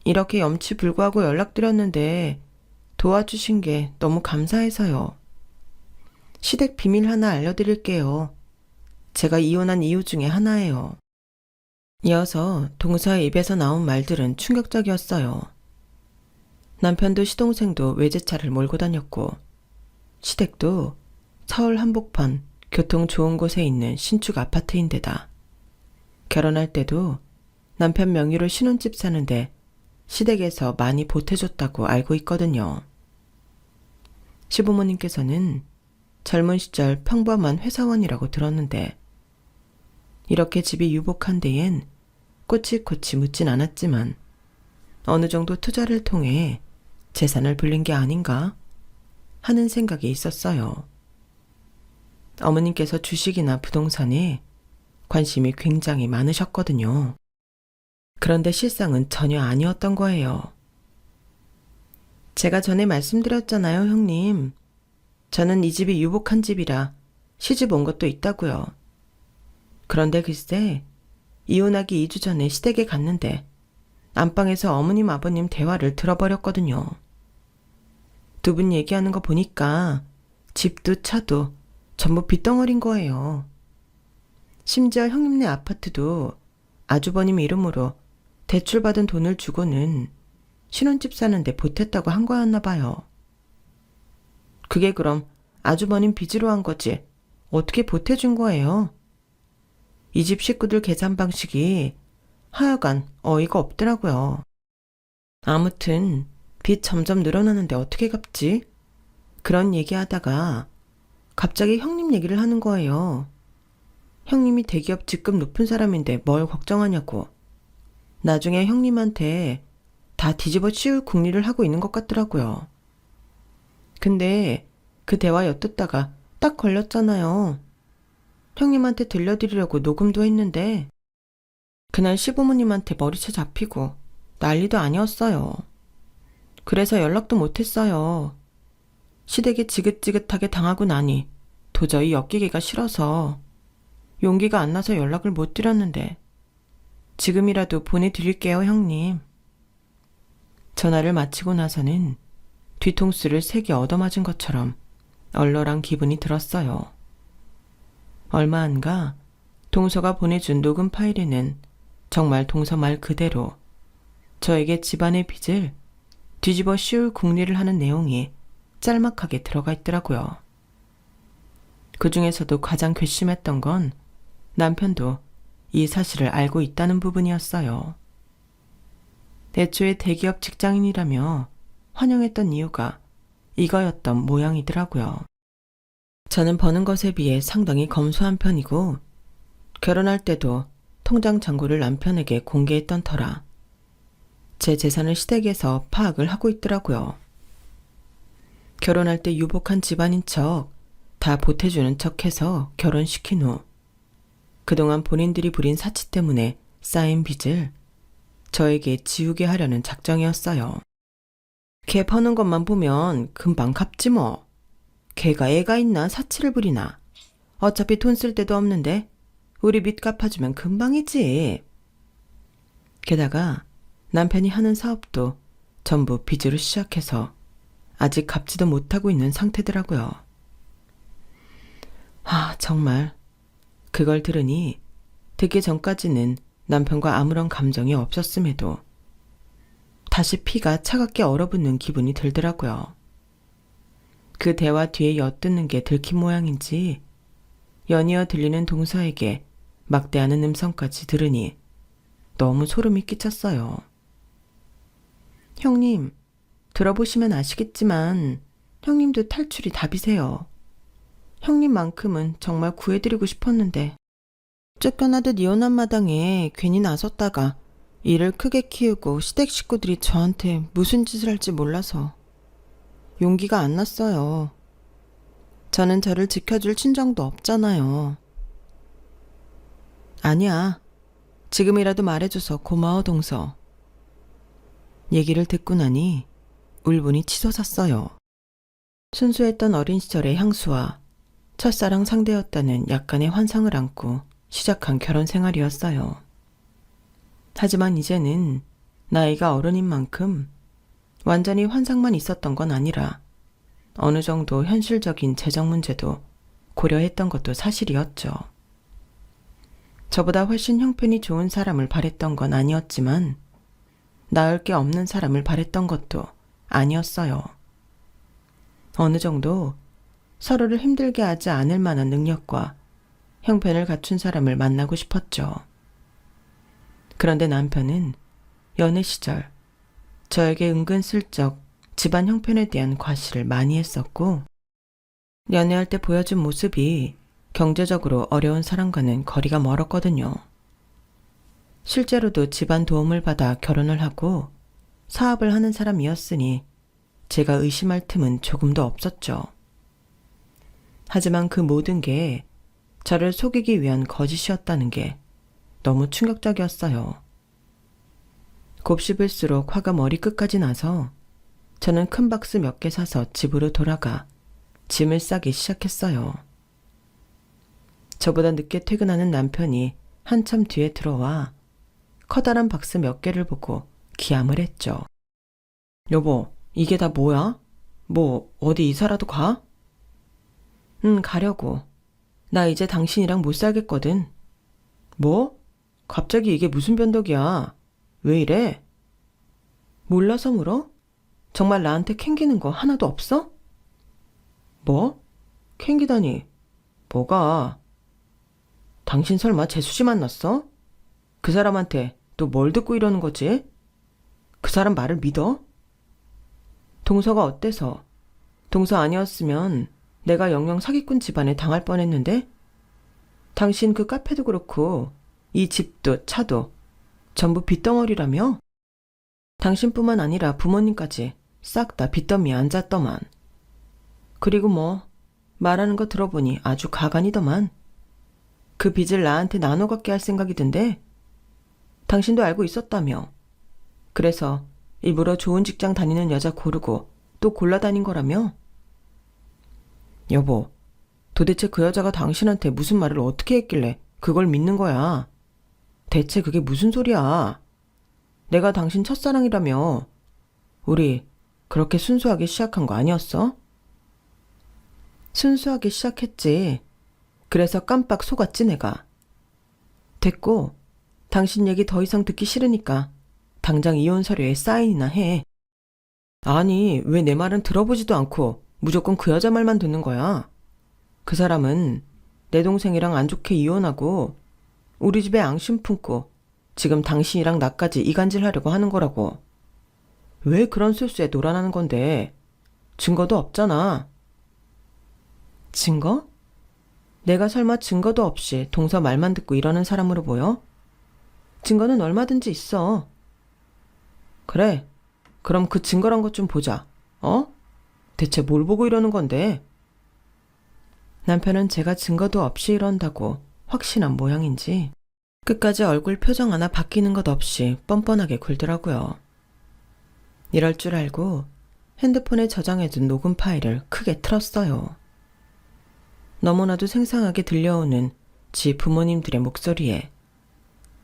이렇게 염치불구하고 연락드렸는데 도와주신 게 너무 감사해서요. 시댁 비밀 하나 알려드릴게요. 제가 이혼한 이유 중에 하나예요. 이어서 동서의 입에서 나온 말들은 충격적이었어요. 남편도 시동생도 외제차를 몰고 다녔고 시댁도 서울 한복판 교통 좋은 곳에 있는 신축 아파트인데다 결혼할 때도 남편 명의로 신혼집 사는데 시댁에서 많이 보태줬다고 알고 있거든요. 시부모님께서는 젊은 시절 평범한 회사원이라고 들었는데 이렇게 집이 유복한 데엔 꼬치꼬치 묻진 않았지만 어느 정도 투자를 통해 재산을 불린 게 아닌가 하는 생각이 있었어요. 어머님께서 주식이나 부동산에 관심이 굉장히 많으셨거든요. 그런데 실상은 전혀 아니었던 거예요. 제가 전에 말씀드렸잖아요, 형님. 저는 이 집이 유복한 집이라 시집 온 것도 있다고요. 그런데 글쎄, 이혼하기 2주 전에 시댁에 갔는데 안방에서 어머님 아버님 대화를 들어버렸거든요. 두 분 얘기하는 거 보니까 집도 차도 전부 빚덩어리인 거예요. 심지어 형님네 아파트도 아주버님 이름으로 대출받은 돈을 주고는 신혼집 사는데 보탰다고 한 거였나 봐요. 그게 그럼 아주버님 빚으로 한 거지 어떻게 보태준 거예요? 이 집 식구들 계산 방식이 하여간 어이가 없더라고요. 아무튼 빚 점점 늘어나는데 어떻게 갚지? 그런 얘기하다가 갑자기 형님 얘기를 하는 거예요. 형님이 대기업 직급 높은 사람인데 뭘 걱정하냐고. 나중에 형님한테 다 뒤집어 씌울 궁리를 하고 있는 것 같더라고요. 근데 그 대화 엿듣다가 딱 걸렸잖아요. 형님한테 들려드리려고 녹음도 했는데 그날 시부모님한테 머리채 잡히고 난리도 아니었어요. 그래서 연락도 못했어요. 시댁에 지긋지긋하게 당하고 나니 도저히 엮이기가 싫어서 용기가 안 나서 연락을 못 드렸는데 지금이라도 보내드릴게요, 형님. 전화를 마치고 나서는 뒤통수를 3개 얻어맞은 것처럼 얼얼한 기분이 들었어요. 얼마 안가 동서가 보내준 녹음 파일에는 정말 동서 말 그대로 저에게 집안의 빚을 뒤집어 씌울 궁리를 하는 내용이 짤막하게 들어가 있더라고요. 그 중에서도 가장 괘씸했던 건 남편도 이 사실을 알고 있다는 부분이었어요. 애초에 대기업 직장인이라며 환영했던 이유가 이거였던 모양이더라고요. 저는 버는 것에 비해 상당히 검소한 편이고 결혼할 때도 통장 잔고를 남편에게 공개했던 터라 제 재산을 시댁에서 파악을 하고 있더라고요. 결혼할 때 유복한 집안인 척 다 보태주는 척해서 결혼시킨 후 그동안 본인들이 부린 사치 때문에 쌓인 빚을 저에게 지우게 하려는 작정이었어요. 걔 버는 것만 보면 금방 갚지 뭐. 걔가 애가 있나 사치를 부리나. 어차피 돈 쓸 데도 없는데 우리 빚 갚아주면 금방이지. 게다가 남편이 하는 사업도 전부 빚으로 시작해서 아직 갚지도 못하고 있는 상태더라고요. 정말 그걸 들으니 듣기 전까지는 남편과 아무런 감정이 없었음에도 다시 피가 차갑게 얼어붙는 기분이 들더라고요. 그 대화 뒤에 엿듣는 게 들킨 모양인지 연이어 들리는 동서에게 막대하는 음성까지 들으니 너무 소름이 끼쳤어요. 형님, 들어보시면 아시겠지만 형님도 탈출이 답이세요. 형님만큼은 정말 구해드리고 싶었는데 쫓겨나듯 이혼한 마당에 괜히 나섰다가 일을 크게 키우고 시댁 식구들이 저한테 무슨 짓을 할지 몰라서 용기가 안 났어요. 저는 저를 지켜줄 친정도 없잖아요. 아니야. 지금이라도 말해줘서 고마워, 동서. 얘기를 듣고 나니 울분이 치솟았어요. 순수했던 어린 시절의 향수와 첫사랑 상대였다는 약간의 환상을 안고 시작한 결혼 생활이었어요. 하지만 이제는 나이가 어른인 만큼 완전히 환상만 있었던 건 아니라 어느 정도 현실적인 재정 문제도 고려했던 것도 사실이었죠. 저보다 훨씬 형편이 좋은 사람을 바랬던 건 아니었지만 나을 게 없는 사람을 바랬던 것도 아니었어요. 어느 정도 서로를 힘들게 하지 않을 만한 능력과 형편을 갖춘 사람을 만나고 싶었죠. 그런데 남편은 연애 시절 저에게 은근슬쩍 집안 형편에 대한 과시를 많이 했었고, 연애할 때 보여준 모습이 경제적으로 어려운 사람과는 거리가 멀었거든요. 실제로도 집안 도움을 받아 결혼을 하고 사업을 하는 사람이었으니 제가 의심할 틈은 조금도 없었죠. 하지만 그 모든 게 저를 속이기 위한 거짓이었다는 게 너무 충격적이었어요. 곱씹을수록 화가 머리끝까지 나서 저는 큰 박스 몇 개 사서 집으로 돌아가 짐을 싸기 시작했어요. 저보다 늦게 퇴근하는 남편이 한참 뒤에 들어와 커다란 박스 몇 개를 보고 기함을 했죠. 여보, 이게 다 뭐야? 뭐 어디 이사라도 가? 가려고. 나 이제 당신이랑 못 살겠거든. 뭐? 갑자기 이게 무슨 변덕이야? 왜 이래? 몰라서 물어? 정말 나한테 캥기는 거 하나도 없어? 뭐? 캥기다니. 뭐가? 당신 설마 재수씨 만났어? 그 사람한테 또 뭘 듣고 이러는 거지? 그 사람 말을 믿어? 동서가 어때서? 동서 아니었으면 내가 영영 사기꾼 집안에 당할 뻔했는데? 당신 그 카페도 그렇고 이 집도 차도 전부 빚덩어리라며? 당신뿐만 아니라 부모님까지 싹 다 빚더미에 앉았더만. 그리고 뭐 말하는 거 들어보니 아주 가관이더만. 그 빚을 나한테 나눠 갖게 할 생각이던데? 당신도 알고 있었다며. 그래서 일부러 좋은 직장 다니는 여자 고르고 또 골라다닌 거라며? 여보, 도대체 그 여자가 당신한테 무슨 말을 어떻게 했길래 그걸 믿는 거야? 대체 그게 무슨 소리야? 내가 당신 첫사랑이라며. 우리 그렇게 순수하게 시작한 거 아니었어? 순수하게 시작했지. 그래서 깜빡 속았지 내가. 됐고, 당신 얘기 더 이상 듣기 싫으니까 당장 이혼 서류에 사인이나 해. 아니, 왜 내 말은 들어보지도 않고 무조건 그 여자 말만 듣는 거야? 그 사람은 내 동생이랑 안 좋게 이혼하고 우리 집에 앙심 품고 지금 당신이랑 나까지 이간질하려고 하는 거라고. 왜 그런 술수에 놀아나는 건데? 증거도 없잖아. 증거? 내가 설마 증거도 없이 동서 말만 듣고 이러는 사람으로 보여? 증거는 얼마든지 있어. 그래, 그럼 그 증거란 것 좀 보자. 어? 대체 뭘 보고 이러는 건데? 남편은 제가 증거도 없이 이런다고 확신한 모양인지 끝까지 얼굴 표정 하나 바뀌는 것 없이 뻔뻔하게 굴더라고요. 이럴 줄 알고 핸드폰에 저장해둔 녹음 파일을 크게 틀었어요. 너무나도 생생하게 들려오는 지 부모님들의 목소리에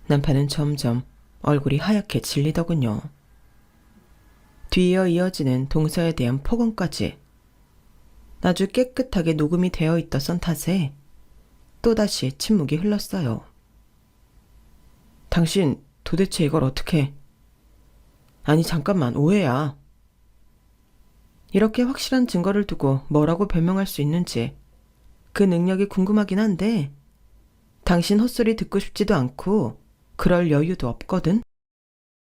남편은 점점 얼굴이 하얗게 질리더군요. 뒤이어 이어지는 동서에 대한 폭언까지 아주 깨끗하게 녹음이 되어 있던 탓에 또다시 침묵이 흘렀어요. 당신 도대체 이걸 어떻게... 아니 잠깐만, 오해야. 이렇게 확실한 증거를 두고 뭐라고 변명할 수 있는지 그 능력이 궁금하긴 한데 당신 헛소리 듣고 싶지도 않고 그럴 여유도 없거든.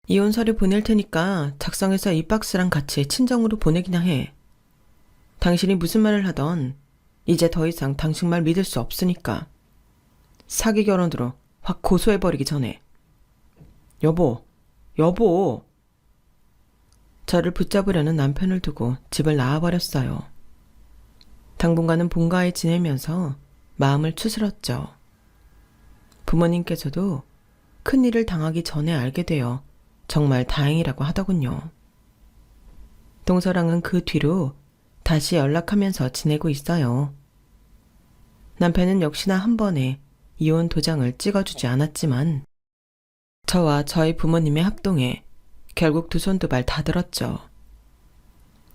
이혼 서류 보낼 테니까 작성해서 이 박스랑 같이 친정으로 보내기나 해. 당신이 무슨 말을 하던 이제 더 이상 당신 말 믿을 수 없으니까. 사기 결혼으로 확 고소해버리기 전에. 여보, 여보. 저를 붙잡으려는 남편을 두고 집을 나와버렸어요. 당분간은 본가에 지내면서 마음을 추스렀죠. 부모님께서도 큰일을 당하기 전에 알게 되어 정말 다행이라고 하더군요. 동서랑은 그 뒤로 다시 연락하면서 지내고 있어요. 남편은 역시나 한 번에 이혼 도장을 찍어주지 않았지만 저와 저희 부모님의 합동에 결국 두 손 두 발 다 들었죠.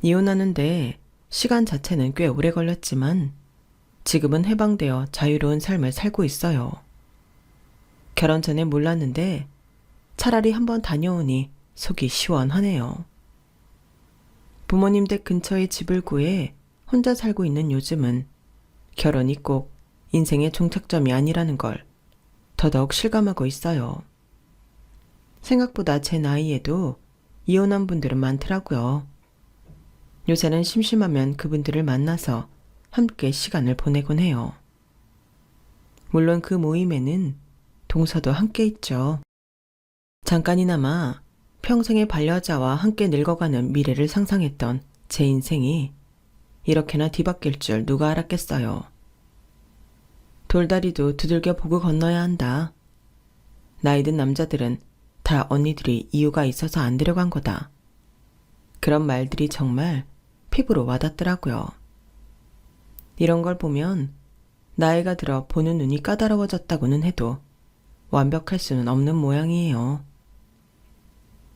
이혼하는데 시간 자체는 꽤 오래 걸렸지만 지금은 해방되어 자유로운 삶을 살고 있어요. 결혼 전에 몰랐는데 차라리 한번 다녀오니 속이 시원하네요. 부모님 댁 근처에 집을 구해 혼자 살고 있는 요즘은 결혼이 꼭 인생의 종착점이 아니라는 걸 더더욱 실감하고 있어요. 생각보다 제 나이에도 이혼한 분들은 많더라고요. 요새는 심심하면 그분들을 만나서 함께 시간을 보내곤 해요. 물론 그 모임에는 동서도 함께 있죠. 잠깐이나마 평생의 반려자와 함께 늙어가는 미래를 상상했던 제 인생이 이렇게나 뒤바뀔 줄 누가 알았겠어요. 돌다리도 두들겨 보고 건너야 한다. 나이 든 남자들은 다 언니들이 이유가 있어서 안 데려간 거다. 그런 말들이 정말 피부로 와닿더라고요. 이런 걸 보면 나이가 들어 보는 눈이 까다로워졌다고는 해도 완벽할 수는 없는 모양이에요.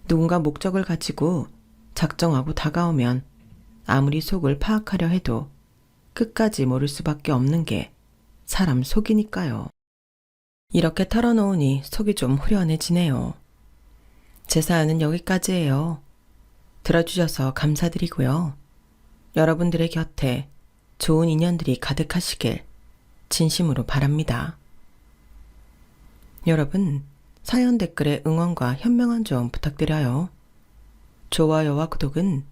누군가 목적을 가지고 작정하고 다가오면 아무리 속을 파악하려 해도 끝까지 모를 수밖에 없는 게 사람 속이니까요. 이렇게 털어놓으니 속이 좀 후련해지네요. 제 사연은 여기까지예요. 들어주셔서 감사드리고요. 여러분들의 곁에 좋은 인연들이 가득하시길 진심으로 바랍니다. 여러분, 사연 댓글에 응원과 현명한 조언 부탁드려요. 좋아요와 구독은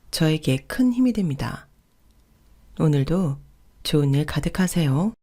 저에게 큰 힘이 됩니다. 오늘도 좋은 일 가득하세요.